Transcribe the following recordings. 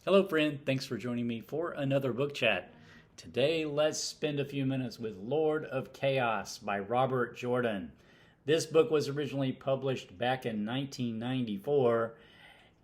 Hello, friend. Thanks for joining me for another book chat. Today, let's spend a few minutes with Lord of Chaos by Robert Jordan. This book was originally published back in 1994.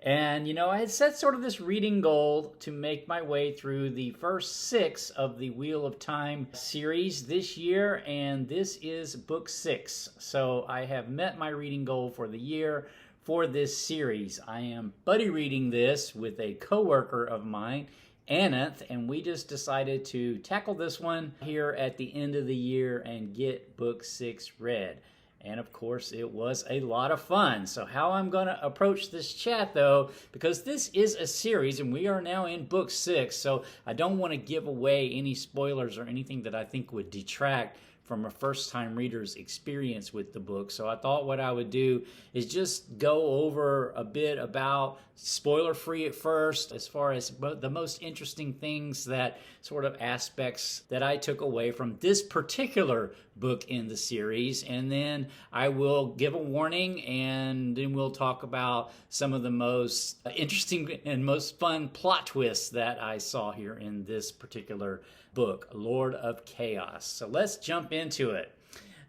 And, I had set sort of this reading goal to make my way through the first six of the Wheel of Time series this year, and this is book six. So I have met my reading goal for the year for this series. I am buddy reading this with a coworker of mine, Aneth, and we just decided to tackle this one here at the end of the year and get book six read. And of course, it was a lot of fun. So how I'm going to approach this chat, though, because this is a series and we are now in book six, so I don't want to give away any spoilers or anything that I think would detract from a first-time reader's experience with the book. So I thought what I would do is just go over a bit about, spoiler-free at first, as far as the most interesting things, that sort of aspects that I took away from this particular book in the series, and then I will give a warning, and then we'll talk about some of the most interesting and most fun plot twists that I saw here in this particular book, Lord of Chaos. So let's jump into it.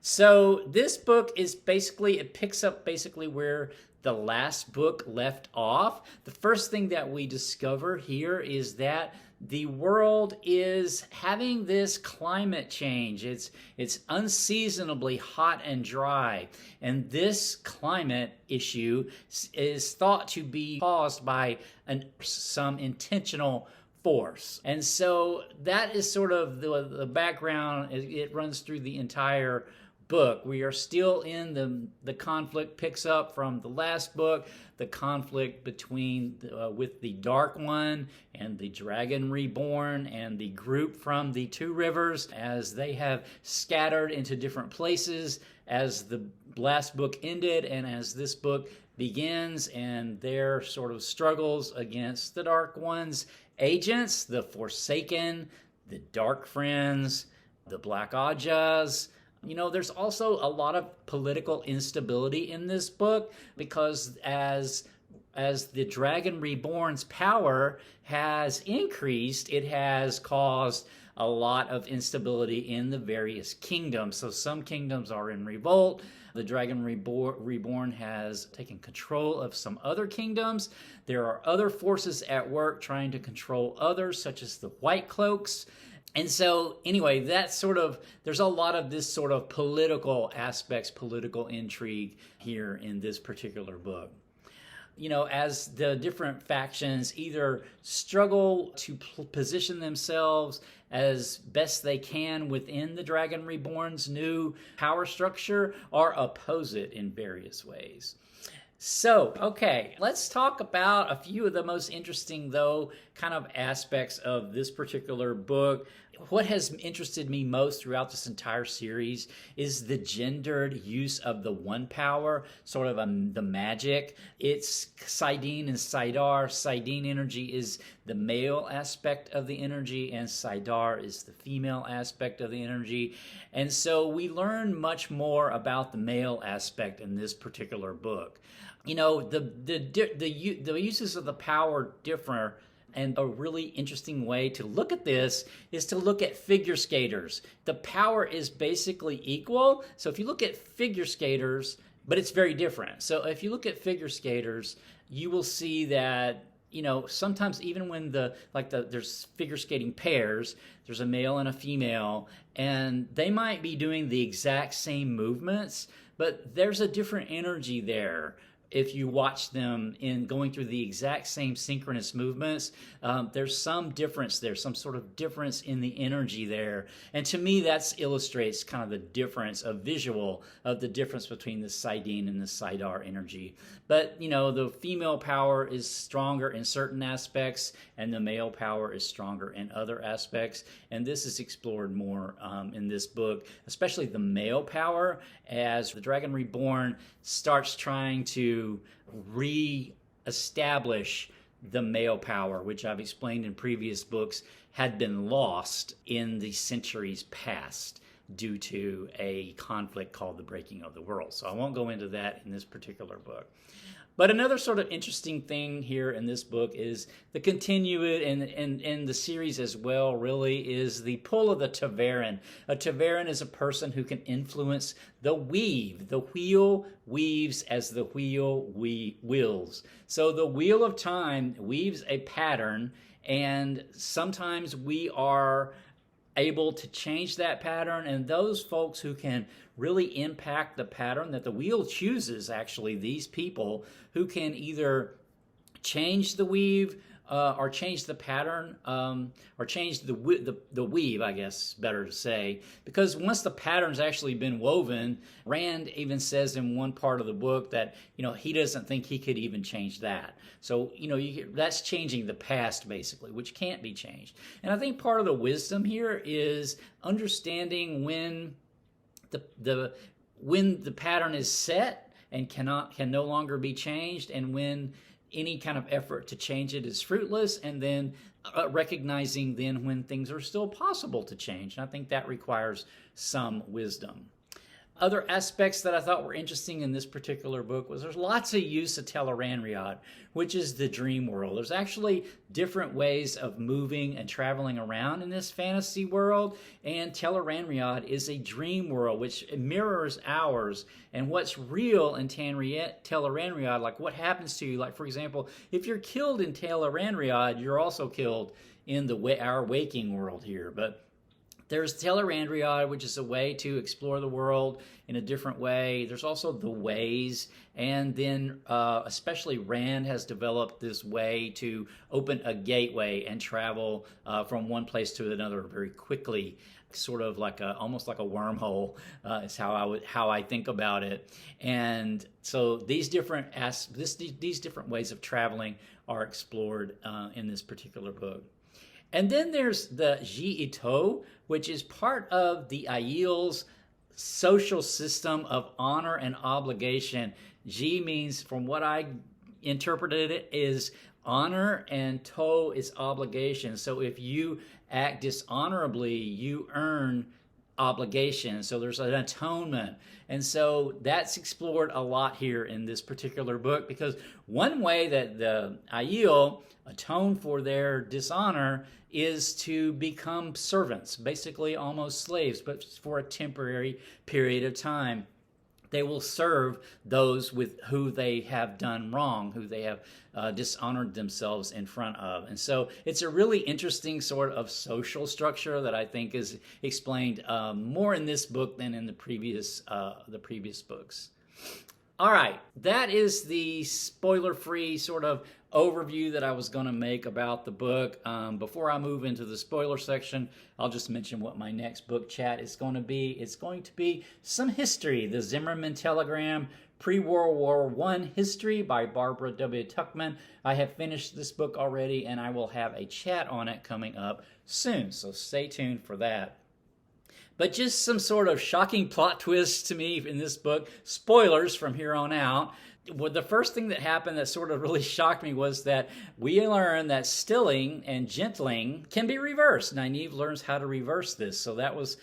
So this book is it picks up basically where the last book left off. The first thing that we discover here is that the world is having this climate change. It's unseasonably hot and dry. And this climate issue is thought to be caused by some intentional force. And so that is sort of the background. It runs through the entire book. We are still in the conflict picks up from the last book, the conflict between with the Dark One and the Dragon Reborn and the group from the Two Rivers, as they have scattered into different places as the last book ended and as this book begins, and their sort of struggles against the Dark One's agents, the Forsaken, the Dark Friends, the Black Ajahs. There's also a lot of political instability in this book, because as the Dragon Reborn's power has increased, it has caused a lot of instability in the various kingdoms. So some kingdoms are in revolt. The Dragon Reborn has taken control of some other kingdoms. There are other forces at work trying to control others, such as the White Cloaks. And so, anyway, there's a lot of this sort of political aspects, political intrigue here in this particular book. As the different factions either struggle to position themselves as best they can within the Dragon Reborn's new power structure, or oppose it in various ways. So, okay, let's talk about a few of the most interesting, though, kind of aspects of this particular book. What has interested me most throughout this entire series is the gendered use of the one power, sort of the magic. It's saidin and saidar. Saidin energy is the male aspect of the energy, and saidar is the female aspect of the energy. And so we learn much more about the male aspect in this particular book. The uses of the power differ, and a really interesting way to look at this is to look at figure skaters. The power is basically equal. So if you look at figure skaters, but it's very different. So if you look at figure skaters, you will see that sometimes even when there's figure skating pairs, there's a male and a female, and they might be doing the exact same movements, but there's a different energy there. If you watch them in going through the exact same synchronous movements, there's some difference there, some sort of difference in the energy there. And to me, that illustrates kind of the difference of visual of the difference between the saidin and the saidar energy. But, the female power is stronger in certain aspects, and the male power is stronger in other aspects. And this is explored more in this book, especially the male power, as the Dragon Reborn starts trying to re-establish the male power, which I've explained in previous books had been lost in the centuries past due to a conflict called the Breaking of the World. So I won't go into that in this particular book. But another sort of interesting thing here in this book is the continued and the series as well, really, is the pull of the Ta'veren. A Ta'veren is a person who can influence the weave. The wheel weaves as the wheel wills. So the wheel of time weaves a pattern, and sometimes we are able to change that pattern, and those folks who can really impact the pattern that the wheel chooses, actually, these people who can either change the weave or change the pattern, or change the weave, I guess, better to say. Because once the pattern's actually been woven, Rand even says in one part of the book that, he doesn't think he could even change that. So, that's changing the past, basically, which can't be changed. And I think part of the wisdom here is understanding when the pattern is set and can no longer be changed, and when any kind of effort to change it is fruitless, and then recognizing then when things are still possible to change. And I think that requires some wisdom. Other aspects that I thought were interesting in this particular book was there's lots of use of Tel'aran'rhiod, which is the dream world. There's actually different ways of moving and traveling around in this fantasy world, and Tel'aran'rhiod is a dream world which mirrors ours. And what's real in Tel'aran'rhiod, like what happens to you, like for example, if you're killed in Tel'aran'rhiod, you're also killed in our waking world here. But there's Tel'aran'rhiod, which is a way to explore the world in a different way. There's also the ways, and then especially Rand has developed this way to open a gateway and travel from one place to another very quickly, sort of like almost like a wormhole is how I think about it. And so these different ways of traveling are explored in this particular book. And then there's the Ji-Ito, which is part of the Aiel's social system of honor and obligation. Ji means, from what I interpreted it, is honor, and To is obligation. So if you act dishonorably, you earn obligation. So there's an atonement. And so that's explored a lot here in this particular book, because one way that the Aiel atone for their dishonor is to become servants, basically almost slaves, but for a temporary period of time. They will serve those with who they have done wrong, who they have dishonored themselves in front of. And so it's a really interesting sort of social structure that I think is explained more in this book than in the previous books. All right, that is the spoiler-free sort of overview that I was going to make about the book. Before I move into the spoiler section, I'll just mention what my next book chat is going to be. It's going to be some history, the Zimmerman Telegram, Pre-World War I History by Barbara W. Tuchman. I have finished this book already, and I will have a chat on it coming up soon, so stay tuned for that. But just some sort of shocking plot twists to me in this book. Spoilers from here on out. Well, the first thing that happened that sort of really shocked me was that we learned that stilling and gentling can be reversed. Nynaeve learns how to reverse this, so that was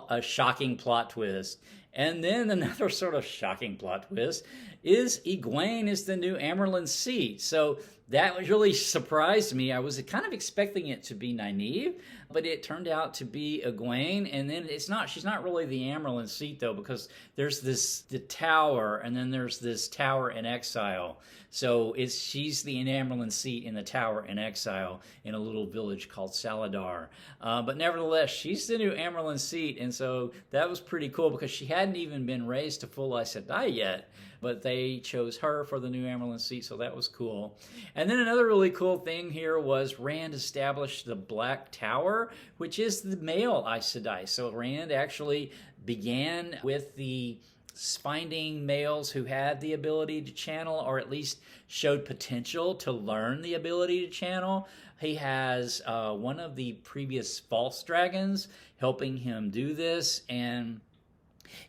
a shocking plot twist. And then another sort of shocking plot twist is Egwene is the new Amyrlin seat. So that really surprised me. I was kind of expecting it to be Nynaeve, but it turned out to be Egwene. And then she's not really the Amyrlin seat, though, because there's the tower, and then there's this tower in exile. So she's the Amyrlin seat in the tower in exile in a little village called Saladar. But nevertheless, she's the new Amyrlin seat, and so that was pretty cool because she hadn't even been raised to full Aes Sedai yet. But they chose her for the new Amyrlin seat, so that was cool. And then another really cool thing here was Rand established the Black Tower, which is the male Aes Sedai. So Rand actually began with finding males who had the ability to channel, or at least showed potential to learn the ability to channel. He has one of the previous false dragons helping him do this, and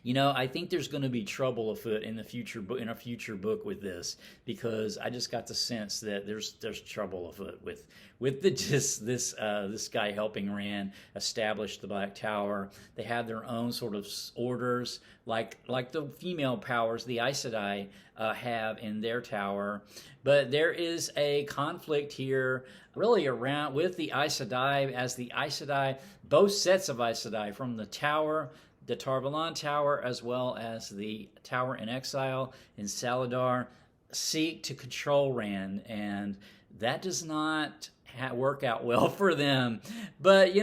I think there's going to be trouble afoot in the future in a future book with this, because I just got the sense that there's trouble afoot with this guy helping Rand establish the Black Tower. They have their own sort of orders, like the female powers, the Aes Sedai, have in their tower. But there is a conflict here, really around with the Aes Sedai, as the Aes Sedai, both sets of Aes Sedai, from the tower, the Tar Valon Tower, as well as the Tower in Exile in Saladar, seek to control Rand, and that does not work out well for them. But,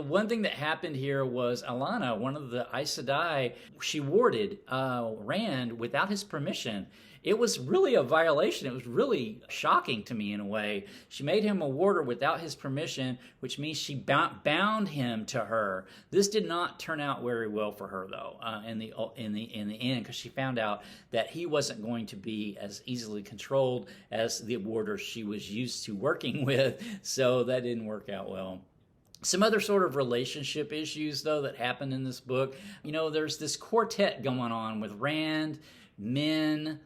one thing that happened here was Alana, one of the Aes Sedai, she warded Rand without his permission. It was really a violation. It was really shocking to me in a way. She made him a warder without his permission, which means she bound him to her. This did not turn out very well for her, though, in the end, because she found out that he wasn't going to be as easily controlled as the warder she was used to working with. So that didn't work out well. Some other sort of relationship issues, though, that happened in this book. There's this quartet going on with Rand, Min,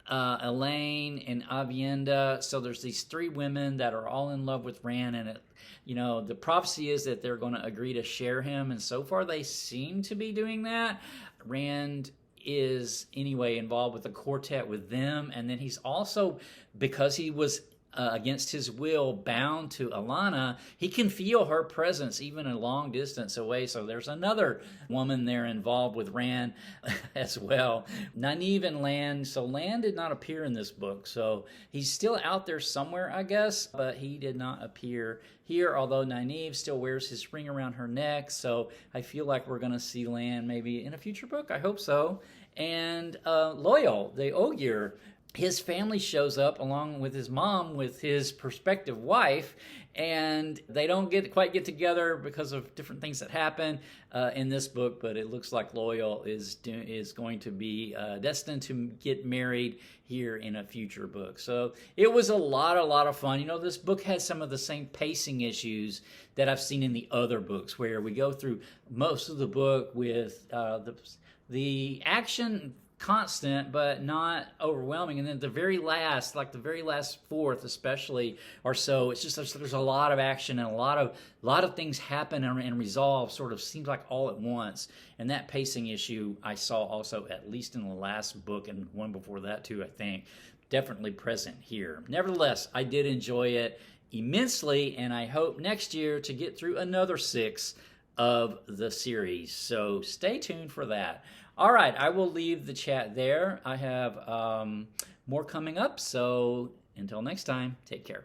Elaine, and Aviendha. So there's these three women that are all in love with Rand, and the prophecy is that they're going to agree to share him, and so far they seem to be doing that. Rand is anyway involved with the quartet with them, and then he's also, because he was against his will bound to Alana, he can feel her presence even a long distance away. So there's another woman there involved with Rand as well. Nynaeve and Lan. So Lan did not appear in this book, so he's still out there somewhere, I guess, but he did not appear here, although Nynaeve still wears his ring around her neck. So I feel like we're going to see Lan maybe in a future book. I hope so. And Loial, the Ogier, his family shows up along with his mom, with his prospective wife, and they don't quite get together because of different things that happen in this book. But it looks like Loial is going to be destined to get married here in a future book. So it was a lot of fun. This book has some of the same pacing issues that I've seen in the other books, where we go through most of the book with the action constant but not overwhelming, and then the very last fourth especially or so, it's just there's a lot of action, and a lot of things happen and resolve sort of seems like all at once. And that pacing issue I saw also, at least in the last book and one before that too, I think, definitely present here. Nevertheless, I did enjoy it immensely, and I hope next year to get through another 6 of the series, so stay tuned for that. All right, I will leave the chat there. I have more coming up, so until next time, take care.